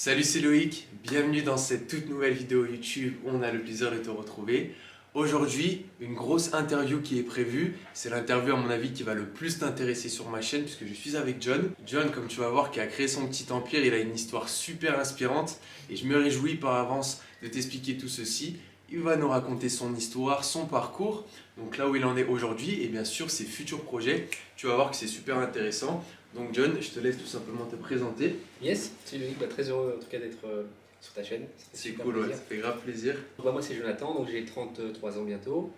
Salut, c'est Loïc, bienvenue dans cette toute nouvelle vidéo YouTube où on a le plaisir de te retrouver. Aujourd'hui, une grosse interview qui est prévue. C'est l'interview à mon avis qui va le plus t'intéresser sur ma chaîne puisque je suis avec John. John, comme tu vas voir, qui a créé son petit empire, il a une histoire super inspirante et je me réjouis par avance de t'expliquer tout ceci. Il va nous raconter son histoire, son parcours, donc là où il en est aujourd'hui et bien sûr ses futurs projets. Tu vas voir que c'est super intéressant. Donc John, je te laisse tout simplement te présenter. Yes, salut Loïc, très heureux en tout cas d'être sur ta chaîne. C'est cool, ouais, ça fait grave plaisir. Moi c'est Jonathan, donc j'ai 33 ans bientôt.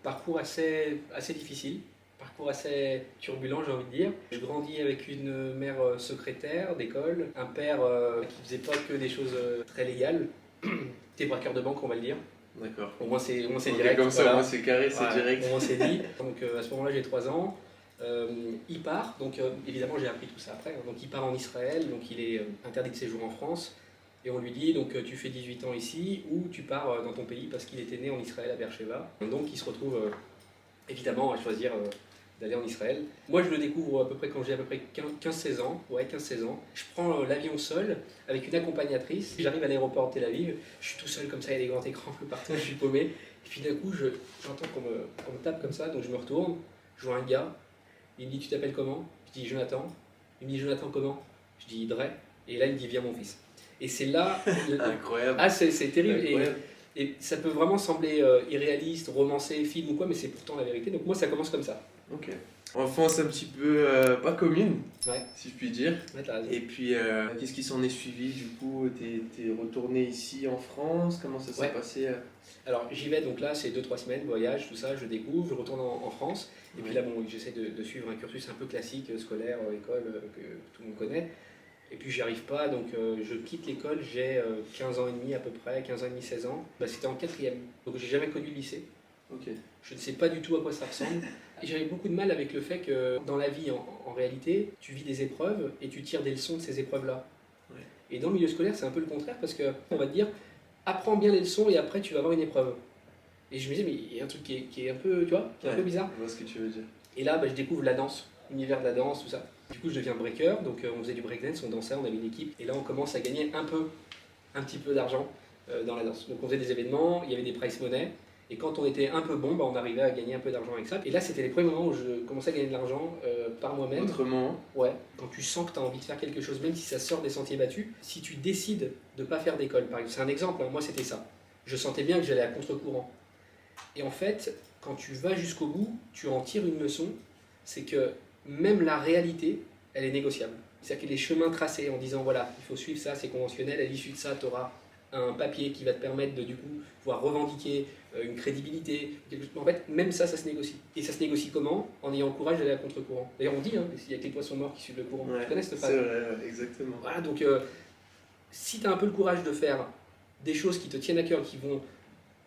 Parcours assez difficile, parcours assez turbulent j'ai envie de dire. Je grandis avec une mère secrétaire d'école, un père qui faisait pas que des choses très légales. T'es braqueur de banque on va le dire. D'accord. Au moins c'est Ok, direct. comme ça, voilà. au moins c'est carré, c'est Ouais, direct. au moins c'est dit. Donc à ce moment-là j'ai 3 ans. Il part, donc évidemment j'ai appris tout ça après, hein. Donc il part en Israël, donc il est interdit de séjour en France, et on lui dit donc tu fais 18 ans ici ou tu pars dans ton pays parce qu'il était né en Israël à Beersheba. Donc il se retrouve évidemment à choisir d'aller en Israël. Moi je le découvre à peu près quand j'ai à peu près 15-16 ans, ouais 15-16 ans. Je prends l'avion seul avec une accompagnatrice, j'arrive à l'aéroport de Tel Aviv, je suis tout seul comme ça, il y a des grands écrans un peu partout, je suis paumé, et puis d'un coup j'entends qu'on me tape comme ça, donc je me retourne, je vois un gars. Il me dit, tu t'appelles comment? Je dis, Jonathan. Il me dit, Jonathan comment? Je dis, Dre. Et là, il me dit, viens mon fils. Et c'est là... Incroyable. Ah, c'est terrible. Incroyable. Et ça peut vraiment sembler irréaliste, romancé, film ou quoi, mais c'est pourtant la vérité. Donc moi, ça commence comme ça. Ok. Enfance un petit peu pas commune, Ouais, si je puis dire. ouais t'as raison. Et puis, qu'est-ce qui s'en est suivi du coup? T'es retourné ici en France? Comment ça s'est Ouais. passé? Alors j'y vais, donc là, c'est 2-3 semaines, voyage, tout ça, je découvre, je retourne en France. Et puis là, bon, j'essaie de suivre un cursus un peu classique, scolaire, école, que tout le monde connaît. Et puis j'y arrive pas, donc je quitte l'école, j'ai 15 ans et demi à peu près, 15 ans et demi, 16 ans. Bah, c'était en quatrième, donc j'ai jamais connu le lycée. Ok. Je ne sais pas du tout à quoi ça ressemble. Et j'avais beaucoup de mal avec le fait que dans la vie, en réalité, tu vis des épreuves et tu tires des leçons de ces épreuves-là. Ouais. Et dans le milieu scolaire, c'est un peu le contraire parce qu'on va te dire, apprends bien les leçons et après tu vas avoir une épreuve. Et je me disais, mais il y a un truc qui est un peu, tu vois, qui est un peu bizarre. Je vois ce que tu veux dire. Et là, bah, je découvre la danse, l'univers de la danse, tout ça. Du coup, je deviens breaker, donc on faisait du breakdance, on dansait, on avait une équipe. Et là, on commence à gagner un petit peu d'argent dans la danse. Donc on faisait des événements, il y avait des prize money. Et quand on était un peu bon, bah, on arrivait à gagner un peu d'argent avec ça. Et là, c'était les premiers moments où je commençais à gagner de l'argent par moi-même. Autrement, Ouais, quand tu sens que tu as envie de faire quelque chose, même si ça sort des sentiers battus, si tu décides de ne pas faire d'école, par exemple, c'est un exemple, hein, moi c'était ça. Je sentais bien que j'allais à contre-courant. Et en fait, quand tu vas jusqu'au bout, tu en tires une leçon, c'est que même la réalité, elle est négociable. C'est-à-dire que les chemins tracés en disant voilà, il faut suivre ça, c'est conventionnel, à l'issue de ça, tu auras un papier qui va te permettre de du coup pouvoir revendiquer une crédibilité. En fait, même ça, ça se négocie. Et ça se négocie comment? En ayant le courage d'aller à contre-courant. D'ailleurs, on dit, hein, il y a que les poissons morts qui suivent le courant. ouais, Tu connais cette c'est phrase? vrai, ouais, exactement. Voilà, donc si tu as un peu le courage de faire des choses qui te tiennent à cœur, qui vont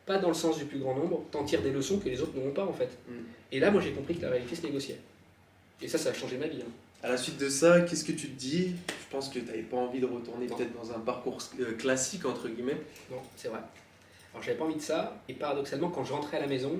pas dans le sens du plus grand nombre, t'en tires des leçons que les autres n'auront pas en fait. Mm. Et là, moi j'ai compris que la réalité se négociait. Et ça a changé ma vie. Hein. À la suite de ça, qu'est-ce que tu te dis? Je pense que tu n'avais pas envie de retourner Non. peut-être dans un parcours classique, entre guillemets. Non, c'est vrai. Alors j'avais pas envie de ça, et paradoxalement, quand je rentrais à la maison,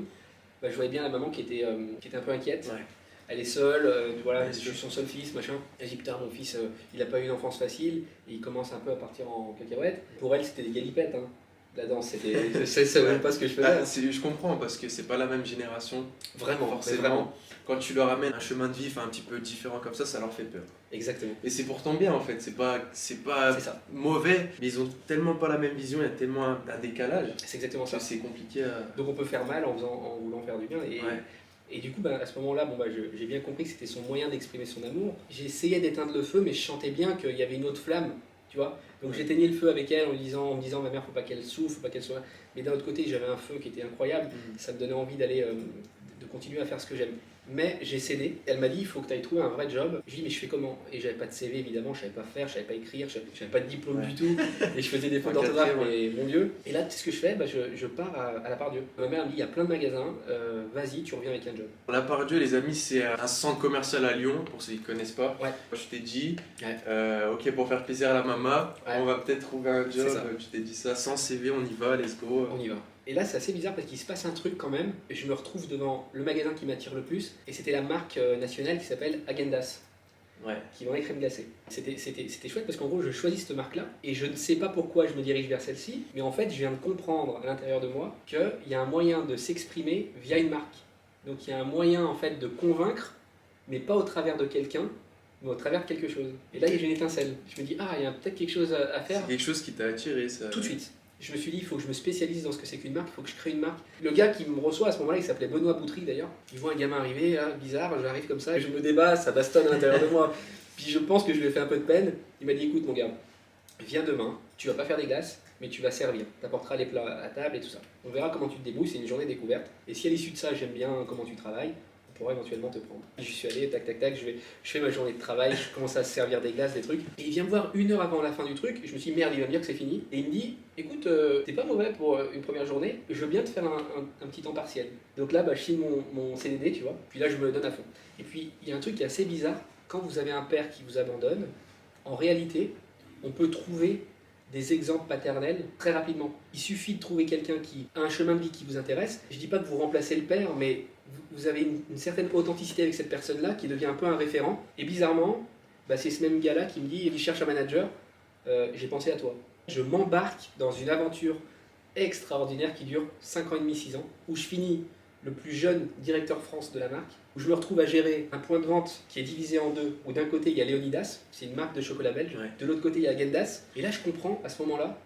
bah, je voyais bien la maman qui était un peu inquiète. Ouais. Elle est seule, voilà, Bien je sûr. suis son seul fils, machin. Elle dit putain, mon fils, il a pas eu une enfance facile, et il commence un peu à partir en cacahuète. Pour elle, c'était des galipettes, hein. La danse, c'était. Je sais même pas ce que je faisais. Ah, je comprends parce que c'est pas la même génération. Vraiment, Forcément, vraiment. quand tu leur amènes un chemin de vie un petit peu différent comme ça leur fait peur. Exactement. Et c'est pourtant bien en fait, c'est pas C'est ça. mauvais, mais ils ont tellement pas la même vision, il y a tellement un décalage C'est exactement que ça. c'est compliqué à... Donc on peut faire mal en voulant faire du bien. Et, Ouais. et du coup, bah, à ce moment-là, bon, bah, j'ai bien compris que c'était son moyen d'exprimer son amour. J'essayais d'éteindre le feu, mais je sentais bien qu'il y avait une autre flamme, tu vois. Donc j'éteignais le feu avec elle en me disant ma mère, faut pas qu'elle souffre, faut pas qu'elle soit... Mais d'un autre côté, j'avais un feu qui était incroyable. Ça me donnait envie d'aller, de continuer à faire ce que j'aime. Mais j'ai cédé. Elle m'a dit, il faut que tu ailles trouver un vrai job. Je lui ai dit, mais je fais comment? Et j'avais pas de CV, évidemment, je savais pas faire, je savais pas écrire, j'avais pas de diplôme Ouais. du tout. Et je faisais des fautes En d'orthographe, quatrième, mais mon Dieu. Et là, tu sais ce que je fais? Bah, je pars à la Part-Dieu. Ma mère me dit, il y a plein de magasins, vas-y, tu reviens avec un job. La Part-Dieu, les amis, c'est un centre commercial à Lyon, pour ceux qui ne connaissent pas. Ouais. Je t'ai dit, Ouais. ok, pour faire plaisir à la maman, Ouais. on va peut-être trouver un C'est job. ça. Je t'ai dit ça, sans CV, on y va, let's go. On y va. Et là, c'est assez bizarre parce qu'il se passe un truc quand même. Et je me retrouve devant le magasin qui m'attire le plus. Et c'était la marque nationale qui s'appelle Agendas. Ouais. qui vendait crème glacée. C'était chouette parce qu'en gros, je choisis cette marque-là et je ne sais pas pourquoi je me dirige vers celle-ci, mais en fait, je viens de comprendre à l'intérieur de moi qu'il y a un moyen de s'exprimer via une marque. Donc il y a un moyen en fait de convaincre, mais pas au travers de quelqu'un, mais au travers de quelque chose. Et là, j'ai une étincelle. Je me dis, ah, il y a peut-être quelque chose à faire. C'est quelque chose qui t'a attiré, ça. Tout de suite. Je me suis dit, il faut que je me spécialise dans ce que c'est qu'une marque, il faut que je crée une marque. Le gars qui me reçoit à ce moment-là, il s'appelait Benoît Boutry d'ailleurs. Il voit un gamin arriver, là, bizarre, j'arrive comme ça, je me débat, ça bastonne à l'intérieur de moi. Puis je pense que je lui ai fait un peu de peine. Il m'a dit, écoute mon gars, viens demain, tu vas pas faire des glaces, mais tu vas servir. Tu apporteras les plats à table et tout ça. On verra comment tu te débrouilles, c'est une journée découverte. Et si à l'issue de ça, j'aime bien comment tu travailles, on pourra éventuellement te prendre. J'y suis allé, tac tac tac, je fais ma journée de travail, je commence à servir des glaces, des trucs. Et il vient me voir 1 heure avant la fin du truc, et je me suis dit merde, il va me dire que c'est fini. Et il me dit, écoute, t'es pas mauvais pour une première journée, je veux bien te faire un petit temps partiel. Donc là, je signe mon CDD, tu vois, puis là je me donne à fond. Et puis il y a un truc qui est assez bizarre, quand vous avez un père qui vous abandonne, en réalité, on peut trouver des exemples paternels très rapidement. Il suffit de trouver quelqu'un qui a un chemin de vie qui vous intéresse. Je dis pas que vous remplacez le père, mais vous avez une certaine authenticité avec cette personne-là qui devient un peu un référent. Et bizarrement, c'est ce même gars-là qui me dit, il cherche un manager, j'ai pensé à toi. Je m'embarque dans une aventure extraordinaire qui dure 5 ans et demi, 6 ans, où je finis le plus jeune directeur France de la marque, où je me retrouve à gérer un point de vente qui est divisé en deux, où d'un côté il y a Léonidas, c'est une marque de chocolat belge, Ouais. de l'autre côté il y a Agendas, et là je comprends à ce moment-là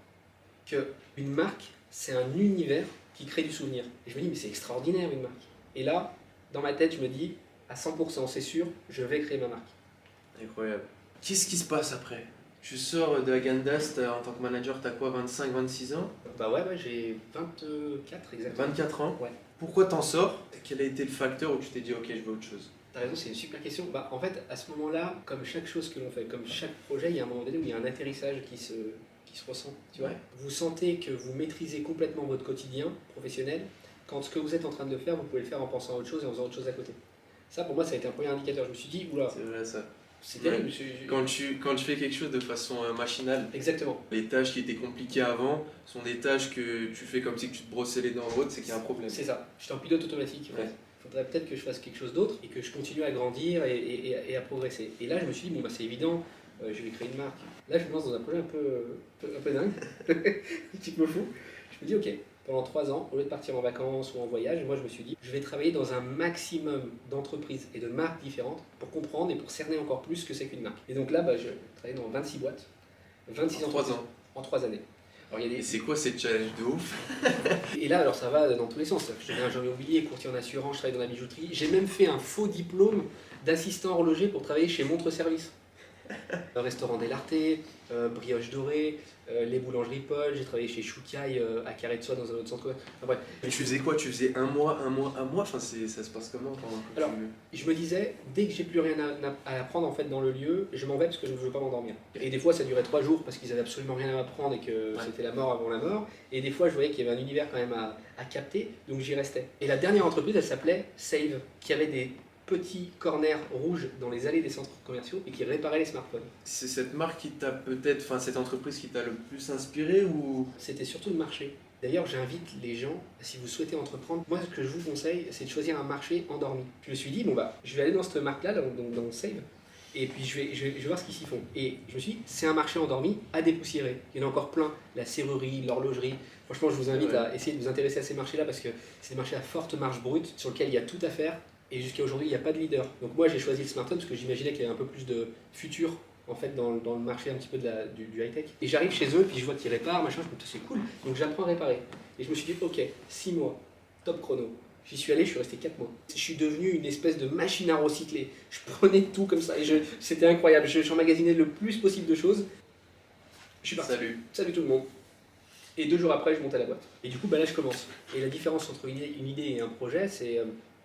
qu'une marque, c'est un univers qui crée du souvenir. Et je me dis, mais c'est extraordinaire une marque. Et là, dans ma tête, je me dis, à 100%, c'est sûr, je vais créer ma marque. Incroyable. Qu'est-ce qui se passe après? Tu sors de Agendas, en tant que manager, t'as quoi, 25, 26 ans? Ouais, j'ai 24 exactement. 24 ans? Ouais. Pourquoi t'en sors? Quel a été le facteur où tu t'es dit, ok, je veux autre chose? T'as raison, c'est une super question. En fait, à ce moment-là, comme chaque chose que l'on fait, comme chaque projet, il y a un moment donné où il y a un atterrissage qui se ressent. Tu vois, Ouais. vous sentez que vous maîtrisez complètement votre quotidien professionnel, quand ce que vous êtes en train de faire, vous pouvez le faire en pensant à autre chose et en faisant autre chose à côté. Ça, pour moi, ça a été un premier indicateur. Je me suis dit, oula, C'est vrai ça. c'est terrible. Quand tu fais quelque chose de façon machinale, Exactement. les tâches qui étaient compliquées avant sont des tâches que tu fais comme si tu te brossais les dents en route, c'est qu'il y a un problème. C'est ça. J'étais en pilote automatique. Ouais. Il faudrait peut-être que je fasse quelque chose d'autre et que je continue à grandir et à progresser. Et là, je me suis dit, c'est évident, je vais créer une marque. Là, je me lance dans un projet un peu dingue, un petit peu fou. Je me dis, ok, pendant 3 ans, au lieu de partir en vacances ou en voyage, moi, je me suis dit, je vais travailler dans un maximum d'entreprises et de marques différentes pour comprendre et pour cerner encore plus ce que c'est qu'une marque. Et donc là, je travaillais dans 26 boîtes, 26 En 3 ans. En 3 années. Alors, il y a Et c'est quoi ces challenges de ouf? Et là, alors ça va dans tous les sens. Je deviens agent immobilier, courtier en assurance, je travaille dans la bijouterie. J'ai même fait un faux diplôme d'assistant horloger pour travailler chez Montre Service. Le restaurant Delarté, Brioche Dorée, les boulangeries Paul, j'ai travaillé chez Choucaille à Carré de Soie dans un autre centre. Enfin, bref. Mais tu faisais quoi? Tu faisais un mois? Enfin, ça se passe comment pendant que Alors, je me disais, dès que j'ai plus rien à apprendre en fait dans le lieu, je m'en vais parce que je ne veux pas m'endormir. Et des fois, ça durait 3 jours parce qu'ils avaient absolument rien à m'apprendre et que c'était la mort avant la mort. Et des fois, je voyais qu'il y avait un univers quand même à capter, donc j'y restais. Et la dernière entreprise, elle s'appelait Save, qui avait des petits corners rouges dans les allées des centres commerciaux et qui réparait les smartphones. C'est cette marque qui t'a peut-être, enfin cette entreprise qui t'a le plus inspiré ou... C'était surtout le marché. D'ailleurs, j'invite les gens, si vous souhaitez entreprendre, moi ce que je vous conseille, c'est de choisir un marché endormi. Je me suis dit, je vais aller dans cette marque-là, dans Save, et puis je vais voir ce qu'ils s'y font. Et je me suis dit, c'est un marché endormi à dépoussiérer. Il y en a encore plein, la serrurerie, l'horlogerie. Franchement, je vous invite à essayer de vous intéresser à ces marchés-là parce que c'est des marchés à forte marge brute sur lesquels il y a tout à faire. Et jusqu'à aujourd'hui, il n'y a pas de leader. Donc moi, j'ai choisi le smartphone parce que j'imaginais qu'il y avait un peu plus de futur en fait dans le marché un petit peu du high-tech. Et j'arrive chez eux, puis je vois qu'ils réparent, machin, je me dis c'est cool. Donc j'apprends à réparer. Et je me suis dit, ok, 6 mois, top chrono. J'y suis allé, je suis resté 4 mois. Je suis devenu une espèce de machine à recycler. Je prenais tout comme ça et c'était incroyable. J'emmagasinais le plus possible de choses. Je suis parti. Salut tout le monde. Et 2 jours après, je monte à la boîte. Et du coup, là, je commence. Et la différence entre une idée et un projet, c'est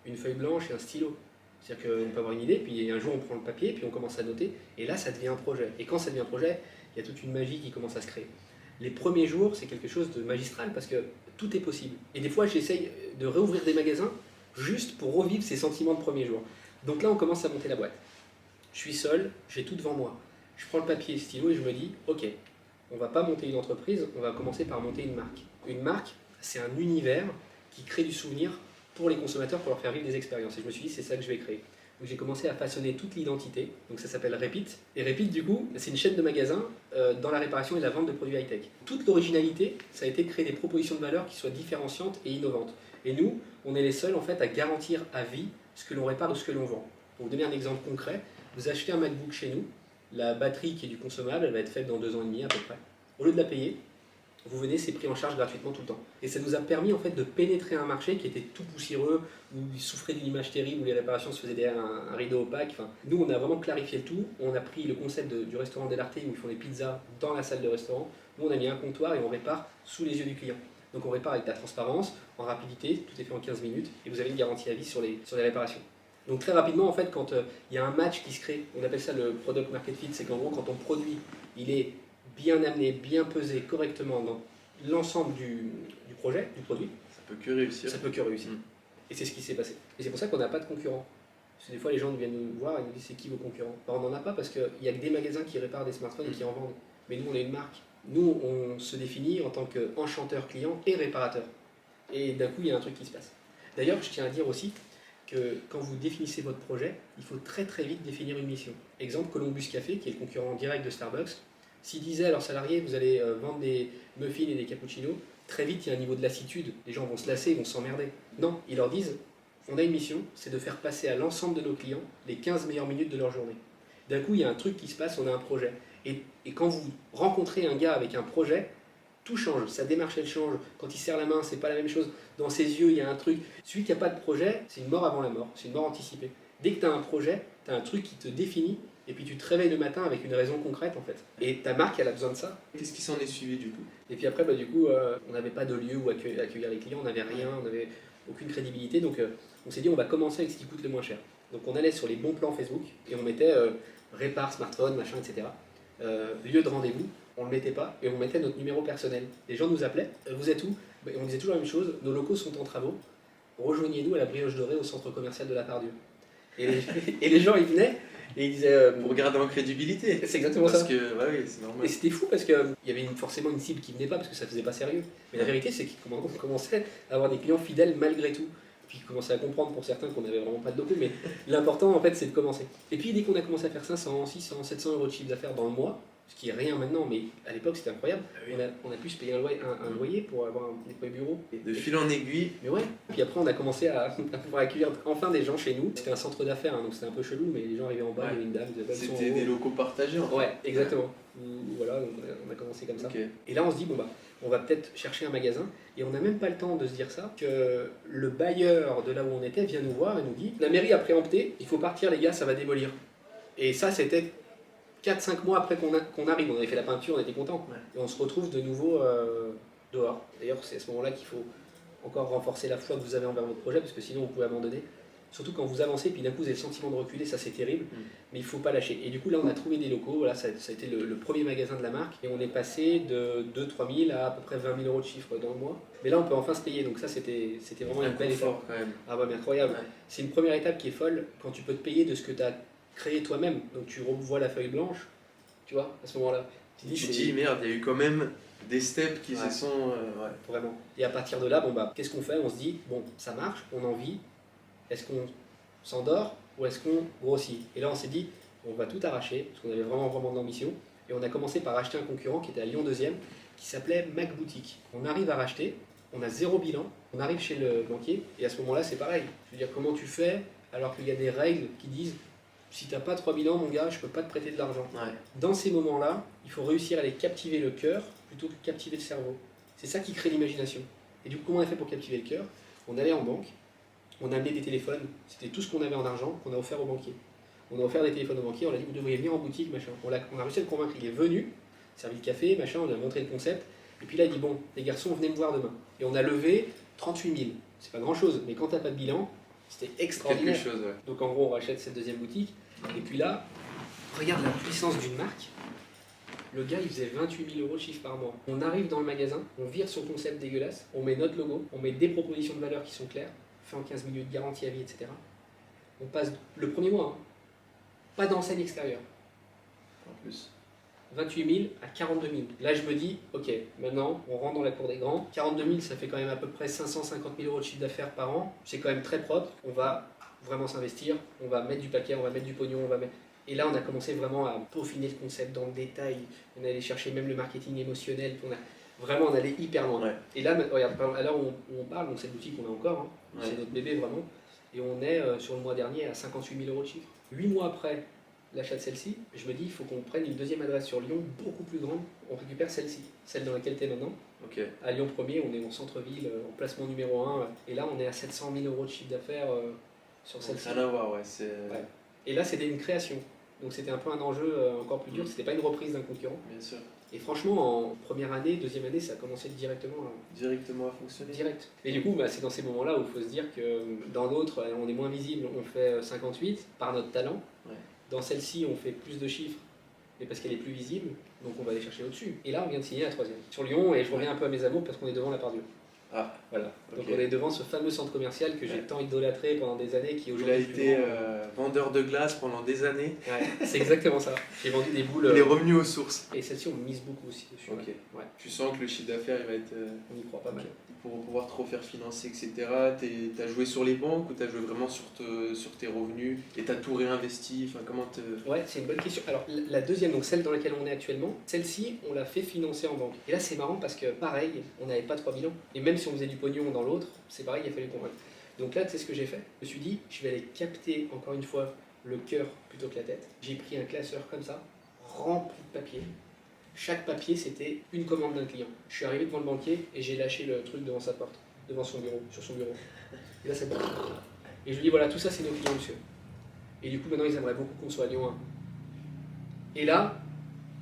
une feuille blanche et un stylo. C'est-à-dire qu'on peut avoir une idée, puis un jour on prend le papier, puis on commence à noter, et là ça devient un projet. Et quand ça devient un projet, il y a toute une magie qui commence à se créer. Les premiers jours, c'est quelque chose de magistral, parce que tout est possible. Et des fois, j'essaye de réouvrir des magasins, juste pour revivre ces sentiments de premier jour. Donc là, on commence à monter la boîte. Je suis seul, j'ai tout devant moi. Je prends le papier et le stylo, et je me dis, ok, on va pas monter une entreprise, on va commencer par monter une marque. Une marque, c'est un univers qui crée du souvenir pour les consommateurs, pour leur faire vivre des expériences. Et je me suis dit, c'est ça que je vais créer. où j'ai commencé à façonner toute l'identité. Donc ça s'appelle Repeat. Et Repeat, du coup, c'est une chaîne de magasins dans la réparation et la vente de produits high-tech. Toute l'originalité, ça a été de créer des propositions de valeur qui soient différenciantes et innovantes. Et nous, on est les seuls en fait à garantir à vie ce que l'on répare ou ce que l'on vend. Pour vous donner un exemple concret, vous achetez un MacBook chez nous, la batterie qui est du consommable, elle va être faite dans 2 ans et demi à peu près. Au lieu de la payer, vous venez, c'est pris en charge gratuitement tout le temps. Et ça nous a permis en fait de pénétrer un marché qui était tout poussiéreux, où il souffrait d'une image terrible, où les réparations se faisaient derrière un rideau opaque. Enfin, nous, on a vraiment clarifié le tout. On a pris le concept du restaurant Dell'Arte où ils font des pizzas dans la salle de restaurant. Nous, on a mis un comptoir et on répare sous les yeux du client. Donc on répare avec de la transparence, en rapidité, tout est fait en 15 minutes, et vous avez une garantie à vie sur les réparations. Donc très rapidement, en fait, quand il y a un match qui se crée, on appelle ça le product market fit, c'est qu'en gros, quand ton produit, il est bien amené, bien pesé correctement dans l'ensemble du projet, du produit, Ça peut que réussir. ça peut que réussir. Et c'est ce qui s'est passé. Et c'est pour ça qu'on n'a pas de concurrents. Parce que des fois, les gens viennent nous voir et nous disent c'est qui vos concurrents. Alors, on n'en a pas parce qu'il n'y a que des magasins qui réparent des smartphones et qui en vendent. Mais nous, on est une marque. Nous, on se définit en tant qu'enchanteur client et réparateur. Et d'un coup, il y a un truc qui se passe. D'ailleurs, je tiens à dire aussi que quand vous définissez votre projet, il faut très très vite définir une mission. Exemple, Columbus Café, qui est le concurrent direct de Starbucks, s'ils disaient à leurs salariés, vous allez vendre des muffins et des cappuccinos, très vite, il y a un niveau de lassitude. Les gens vont se lasser, ils vont s'emmerder. Non, ils leur disent, on a une mission, c'est de faire passer à l'ensemble de nos clients les 15 meilleures minutes de leur journée. D'un coup, il y a un truc qui se passe, on a un projet. Et quand vous rencontrez un gars avec un projet, tout change, sa démarche elle change. Quand il serre la main, c'est pas la même chose. Dans ses yeux, il y a un truc. Celui qui n'a pas de projet, c'est une mort avant la mort, c'est une mort anticipée. Dès que tu as un projet, tu as un truc qui te définit, et puis tu te réveilles le matin avec une raison concrète en fait. Et ta marque, elle a besoin de ça. Qu'est-ce qui s'en est suivi du coup? Et puis après, on n'avait pas de lieu où accueillir les clients, on n'avait rien, on n'avait aucune crédibilité. Donc on s'est dit, on va commencer avec ce qui coûte le moins cher. Donc on allait sur les bons plans Facebook et on mettait répare smartphone, machin, etc. Lieu de rendez-vous, on ne le mettait pas et on mettait notre numéro personnel. Les gens nous appelaient, vous êtes où? Et on disait toujours la même chose, nos locaux sont en travaux, rejoignez-nous à la Brioche Dorée au centre commercial de la Pardieu. Et les gens ils venaient et ils disaient. Pour garder en crédibilité. C'est exactement Parce ça. que, ouais, oui, c'est normal. Et c'était fou parce qu'il y avait forcément une cible qui venait pas parce que ça faisait pas sérieux. Mais la vérité c'est qu'on commençait à avoir des clients fidèles malgré tout. Puis ils commençaient à comprendre pour certains qu'on n'avait vraiment pas de locaux, mais l'important en fait c'est de commencer. Et puis dès qu'on a commencé à faire 500, 600, 700 euros de chiffre d'affaires dans le mois, ce qui est rien maintenant, mais à l'époque c'était incroyable, on a pu se payer un loyer pour avoir des premiers bureaux. De fil en aiguille. Mais ouais, puis après on a commencé à pouvoir accueillir enfin des gens chez nous. C'était un centre d'affaires, hein, donc c'était un peu chelou, mais les gens arrivaient en bas, il y avait une dame, ils avaient 100 C'était euros. des locaux partagés en fait. Ouais, exactement. Voilà, on a commencé comme ça. Okay. Et là on se dit, on va peut-être chercher un magasin, et on n'a même pas le temps de se dire ça, que le bailleur de là où on était vient nous voir et nous dit, la mairie a préempté, il faut partir les gars, ça va démolir. Et ça c'était 4-5 mois après qu'on arrive, on avait fait la peinture, on était content. Ouais. Et on se retrouve de nouveau dehors. D'ailleurs, c'est à ce moment-là qu'il faut encore renforcer la foi que vous avez envers votre projet, parce que sinon vous pouvez abandonner. Surtout quand vous avancez, puis d'un coup vous avez le sentiment de reculer, ça c'est terrible, mais il ne faut pas lâcher. Et du coup là on a trouvé des locaux, voilà, ça a été le premier magasin de la marque, et on est passé de 2-3 000 à peu près 20 000 euros de chiffre dans le mois. Mais là on peut enfin se payer, donc ça c'était vraiment une belle étape. Quand même. Ah bah mais incroyable. Ouais. C'est une première étape qui est folle, quand tu peux te payer de ce que tu as créé toi-même. Donc tu revois la feuille blanche, tu vois, à ce moment-là. Tu dis merde, il y a eu quand même des steps qui se sont... ouais. Vraiment. Et à partir de là, qu'est-ce qu'on fait? On se dit, ça marche, on en vit, est-ce qu'on s'endort ou est-ce qu'on grossit? Et là on s'est dit, on va tout arracher, parce qu'on avait vraiment de l'ambition, et on a commencé par acheter un concurrent qui était à Lyon 2e, qui s'appelait Mac Boutique. On arrive à racheter, on a 0 bilan, on arrive chez le banquier, et à ce moment-là c'est pareil. Je veux dire, comment tu fais alors qu'il y a des règles qui disent, si tu n'as pas 3 bilans, mon gars, je ne peux pas te prêter de l'argent. Ouais. Dans ces moments-là, il faut réussir à aller captiver le cœur plutôt que captiver le cerveau. C'est ça qui crée l'imagination. Et du coup, comment on a fait pour captiver le cœur? On allait en banque, on a amené des téléphones, c'était tout ce qu'on avait en argent qu'on a offert au banquier. On a offert des téléphones au banquier, on a dit vous devriez venir en boutique, machin. On a réussi à le convaincre, il est venu, servi le café, machin, on lui a montré le concept, et puis là il dit bon, les garçons, venez me voir demain. Et on a levé 38 000. C'est pas grand chose, mais quand t'as pas de bilan, c'était extraordinaire. Quelque chose, ouais. Donc en gros, on rachète cette deuxième boutique, et puis là, regarde la puissance d'une marque. Le gars, il faisait 28 000 euros de chiffre par mois. On arrive dans le magasin, on vire son concept dégueulasse, on met notre logo, on met des propositions de valeur qui sont claires, fait en 15 minutes, garantie à vie, etc. On passe le premier mois, pas d'enseigne extérieure. En plus. 28 000 à 42 000. Là, je me dis, ok, maintenant, on rentre dans la cour des grands. 42 000, ça fait quand même à peu près 550 000 euros de chiffre d'affaires par an. C'est quand même très propre. On va vraiment s'investir, on va mettre du paquet, on va mettre du pognon, on va mettre... Et là, on a commencé vraiment à peaufiner le concept dans le détail. On allait chercher même le marketing émotionnel. Vraiment, on allait hyper loin. Ouais. Et là, regarde, à l'heure où on parle, donc cette boutique qu'on a encore, hein, Ouais. c'est notre bébé vraiment. Et on est sur le mois dernier à 58 000 € de chiffre. 8 mois après l'achat de celle-ci, je me dis il faut qu'on prenne une deuxième adresse sur Lyon, beaucoup plus grande. On récupère celle-ci, celle dans laquelle tu es maintenant. Ok. À Lyon 1er, on est en centre-ville, en placement numéro 1. Et là, on est à 700 000 € de chiffre d'affaires sur celle-ci. Rien à voir, ouais. Ouais. Et là, c'était une création. Donc c'était un peu un enjeu encore plus dur. C'était pas une reprise d'un concurrent. Bien sûr. Et franchement, en première année, deuxième année, ça a commencé directement Directement à fonctionner. direct. Et du coup, c'est dans ces moments-là où il faut se dire que dans l'autre, on est moins visible, on fait 58 par notre talent. Ouais. Dans celle-ci, on fait plus de chiffres, mais parce qu'elle est plus visible, donc on va aller chercher au-dessus. Et là, on vient de signer la troisième. Sur Lyon, et je reviens un peu à mes amours parce qu'on est devant la Part-Dieu. Ah, Voilà. Donc ok. on est devant ce fameux centre commercial que j'ai tant idolâtré pendant des années, qui Il a aujourd'hui est été plus grand. vendeur de glace pendant des années. Ouais, c'est exactement ça. J'ai vendu des boules. Il est revenu aux sources. Et celle-ci, on mise beaucoup aussi dessus. Ok. Ouais. Tu sens que le chiffre d'affaires, il va être... On y croit pas mal. Pour pouvoir te refaire financer, etc. T'as joué sur les banques ou t'as joué vraiment sur tes revenus et t'as tout réinvesti? Enfin, comment te... Ouais, c'est une bonne question. Alors, la deuxième, donc celle dans laquelle on est actuellement, celle-ci, on l'a fait financer en banque. Et là, c'est marrant parce que, pareil, on n'avait pas 3 000 ans. Et même si on faisait du pognon dans l'autre, c'est pareil, il a fallu convaincre. Donc là, tu sais ce que j'ai fait? Je me suis dit, je vais aller capter, encore une fois, le cœur plutôt que la tête. J'ai pris un classeur comme ça, rempli de papier. Chaque papier, c'était une commande d'un client. Je suis arrivé devant le banquier et j'ai lâché le truc devant sa porte, devant son bureau, sur son bureau. Et là, c'est bon. Et je lui dis, voilà, tout ça, c'est nos clients, monsieur. Et du coup, maintenant, ils aimeraient beaucoup qu'on soit à Lyon 1. Et là,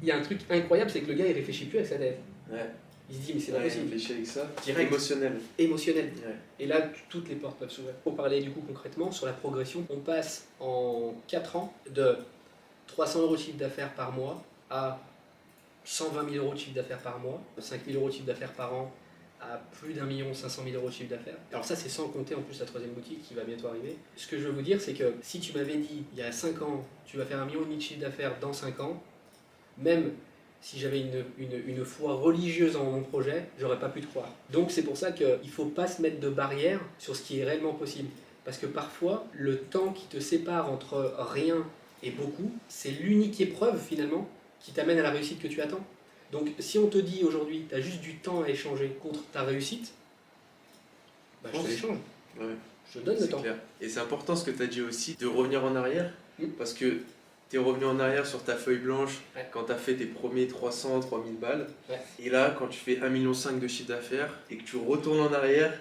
il y a un truc incroyable, c'est que le gars, il réfléchit plus avec sa tête. Ouais. Il se dit, mais c'est pas Ouais, possible. il réfléchit avec ça. Direct. Émotionnel. Émotionnel. Ouais. Et là, toutes les portes peuvent s'ouvrir. Pour parler du coup concrètement sur la progression, on passe en 4 ans de 300 € de chiffre d'affaires par mois à 120 000 € de chiffre d'affaires par mois, 5 000 € de chiffre d'affaires par an, à plus d'1 500 000 € de chiffre d'affaires. Alors ça, c'est sans compter en plus la troisième boutique qui va bientôt arriver. Ce que je veux vous dire, c'est que si tu m'avais dit, il y a 5 ans, tu vas faire 1,5 million de chiffre d'affaires dans 5 ans, même si j'avais une foi religieuse en mon projet, j'aurais pas pu te croire. Donc c'est pour ça qu'il ne faut pas se mettre de barrière sur ce qui est réellement possible. Parce que parfois, le temps qui te sépare entre rien et beaucoup, c'est l'unique épreuve finalement qui t'amène à la réussite que tu attends. Donc si on te dit aujourd'hui, tu as juste du temps à échanger contre ta réussite, bah, je te l'échange. Ouais. Je te donne le C'est temps. clair. Et c'est important ce que tu as dit aussi, de revenir en arrière, Mm. parce que tu es revenu en arrière sur ta feuille blanche Ouais. quand tu as fait tes premiers 300, 3000 balles. Ouais. Et là, quand tu fais 1,5 million de chiffre d'affaires et que tu retournes en arrière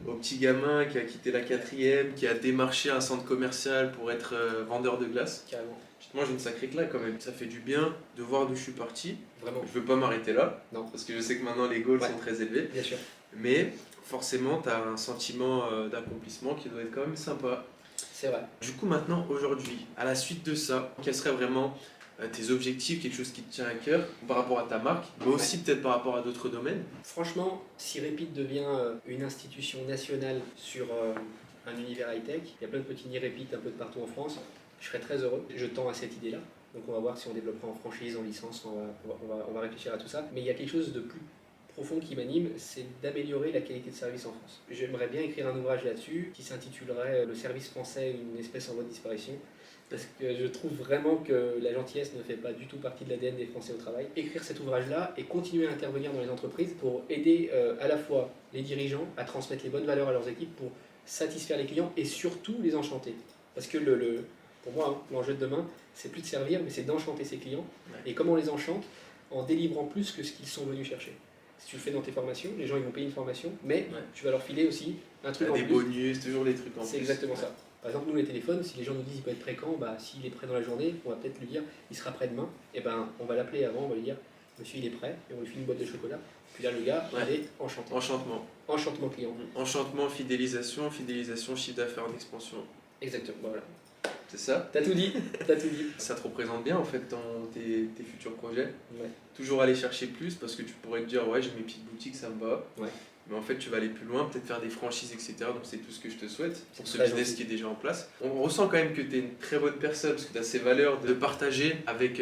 au petit gamin qui a quitté la quatrième, qui a démarché un centre commercial pour être vendeur de glace, Carrément. je te mange une sacrée claque quand même. Ça fait du bien de voir d'où je suis parti. Vraiment. Je veux pas m'arrêter là, Non. parce que je sais que maintenant les goals Ouais. sont très élevés. Bien sûr. Mais forcément, tu as un sentiment d'accomplissement qui doit être quand même sympa. C'est vrai. Du coup, maintenant, aujourd'hui, à la suite de ça, quels seraient vraiment tes objectifs, quelque chose qui te tient à cœur par rapport à ta marque, mais aussi peut-être par rapport à d'autres domaines? Franchement, si Repeat devient une institution nationale sur un univers high-tech, il y a plein de petits nids Repeat un peu de partout en France, je serais très heureux. Je tends à cette idée-là. Donc on va voir si on développera en franchise, en licence, on va réfléchir à tout ça. Mais il y a quelque chose de plus profond qui m'anime, c'est d'améliorer la qualité de service en France. J'aimerais bien écrire un ouvrage là-dessus qui s'intitulerait Le service français, une espèce en voie de disparition. Parce que je trouve vraiment que la gentillesse ne fait pas du tout partie de l'ADN des Français au travail. Écrire cet ouvrage-là et continuer à intervenir dans les entreprises pour aider à la fois les dirigeants à transmettre les bonnes valeurs à leurs équipes pour satisfaire les clients et surtout les enchanter. Parce que pour moi, hein, l'enjeu de demain, c'est plus de servir, mais c'est d'enchanter ses clients. Ouais. Et comment on les enchante? En délivrant plus que ce qu'ils sont venus chercher. Si tu le fais dans tes formations, les gens ils vont payer une formation, mais Ouais. tu vas leur filer aussi un truc en Des plus. bonus, toujours des trucs en plus. C'est exactement ça. Par exemple, nous les téléphones, si les gens nous disent il peut être prêt quand, bah, s'il est prêt dans la journée, on va peut-être lui dire il sera prêt demain, et ben on va l'appeler avant, on va lui dire monsieur il est prêt, et on lui file une boîte de chocolat. Puis là le gars, Ouais. il est enchanté. Enchantement. Enchantement client. Enchantement, fidélisation, chiffre d'affaires d'expansion. Exactement, voilà. C'est ça? T'as tout dit, t'as tout dit. Ça te représente bien en fait dans tes futurs projets. Ouais. Toujours aller chercher plus parce que tu pourrais te dire ouais j'ai mes petites boutiques ça me va. Ouais. Mais en fait tu vas aller plus loin, peut-être faire des franchises etc. Donc c'est tout ce que je te souhaite pour ce Très business gentil. qui est déjà en place. On ressent quand même que tu es une très bonne personne parce que tu as ces valeurs de partager avec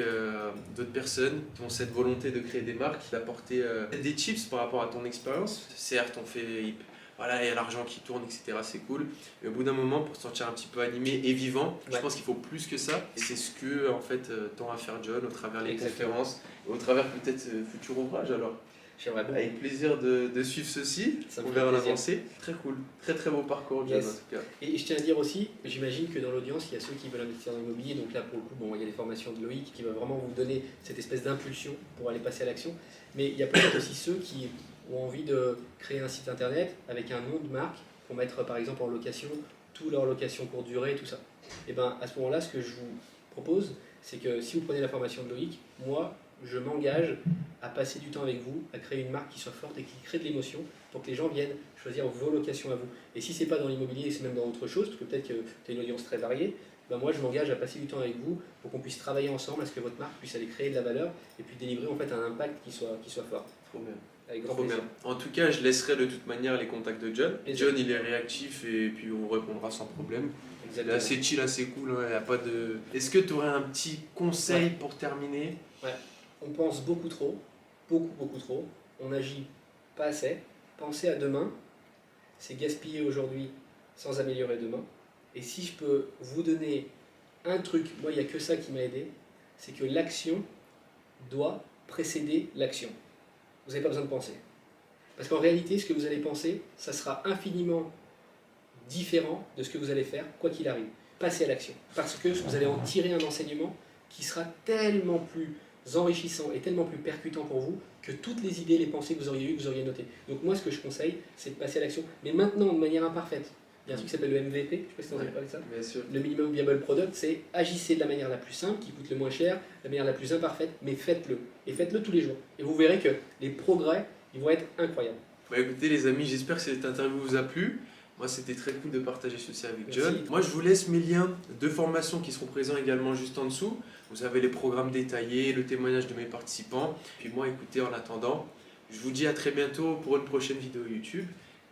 d'autres personnes qui ont cette volonté de créer des marques, d'apporter des tips par rapport à ton expérience. Certes on fait voilà, il y a l'argent qui tourne, etc. C'est cool. Mais au bout d'un moment, pour se sentir un petit peu animé et vivant, je Ouais. pense qu'il faut plus que ça. Et c'est ce que en fait tend à faire John au travers des Exactement. conférences, au travers peut-être futurs ouvrages alors. J'aimerais beaucoup. Avec plaisir de suivre ceci, Ça me on fait verra plaisir. l'avancée. Très cool, très très beau parcours John Yes. en tout cas. Et je tiens à dire aussi, j'imagine que dans l'audience, il y a ceux qui veulent investir dans l'immobilier. Donc là, pour le coup, bon, il y a les formations de Loïc qui va vraiment vous donner cette espèce d'impulsion pour aller passer à l'action. Mais il y a peut-être aussi ceux qui ont envie de créer un site internet avec un nom de marque pour mettre par exemple en location toutes leurs locations courte durée, tout ça. Et bien à ce moment-là, ce que je vous propose, c'est que si vous prenez la formation de Loïc, moi, je m'engage à passer du temps avec vous, à créer une marque qui soit forte et qui crée de l'émotion pour que les gens viennent choisir vos locations à vous. Et si c'est pas dans l'immobilier, c'est même dans autre chose, parce que peut-être que tu as une audience très variée, ben moi je m'engage à passer du temps avec vous pour qu'on puisse travailler ensemble, à ce que votre marque puisse aller créer de la valeur et puis délivrer en fait un impact qui soit fort. Trop bien. Avec grand Trop plaisir. bien. En tout cas, je laisserai de toute manière les contacts de John. Plaisir. John, il est réactif et puis on répondra sans problème. Il est Exactement. assez chill, assez cool. Ouais, y a pas de... Est-ce que tu aurais un petit conseil Ouais. pour terminer? On pense beaucoup trop, beaucoup trop. On n'agit pas assez. Pensez à demain. C'est gaspiller aujourd'hui sans améliorer demain. Et si je peux vous donner un truc, moi il n'y a que ça qui m'a aidé, c'est que l'action doit précéder l'action. Vous n'avez pas besoin de penser. Parce qu'en réalité, ce que vous allez penser, ça sera infiniment différent de ce que vous allez faire, quoi qu'il arrive. Passez à l'action. Parce que vous allez en tirer un enseignement qui sera tellement plus enrichissant et tellement plus percutant pour vous que toutes les idées, les pensées que vous auriez eues, que vous auriez notées. Donc moi, ce que je conseille, c'est de passer à l'action. Mais maintenant, de manière imparfaite. Il y a un truc qui s'appelle le MVP, je ne sais pas si vous avez parlé de ça. Bien sûr. Le minimum viable product, c'est agissez de la manière la plus simple, qui coûte le moins cher, la manière la plus imparfaite, mais faites-le. Et faites-le tous les jours. Et vous verrez que les progrès, ils vont être incroyables. Bah écoutez les amis, j'espère que cette interview vous a plu. Moi c'était très cool de partager ceci avec Merci. John. Moi je vous laisse mes liens de formation qui seront présents également juste en dessous. Vous avez les programmes détaillés, le témoignage de mes participants. Puis moi écoutez en attendant, je vous dis à très bientôt pour une prochaine vidéo YouTube.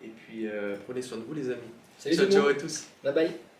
Et puis prenez soin de vous les amis. Salut Ciao tout le ciao monde. à tous. Bye bye.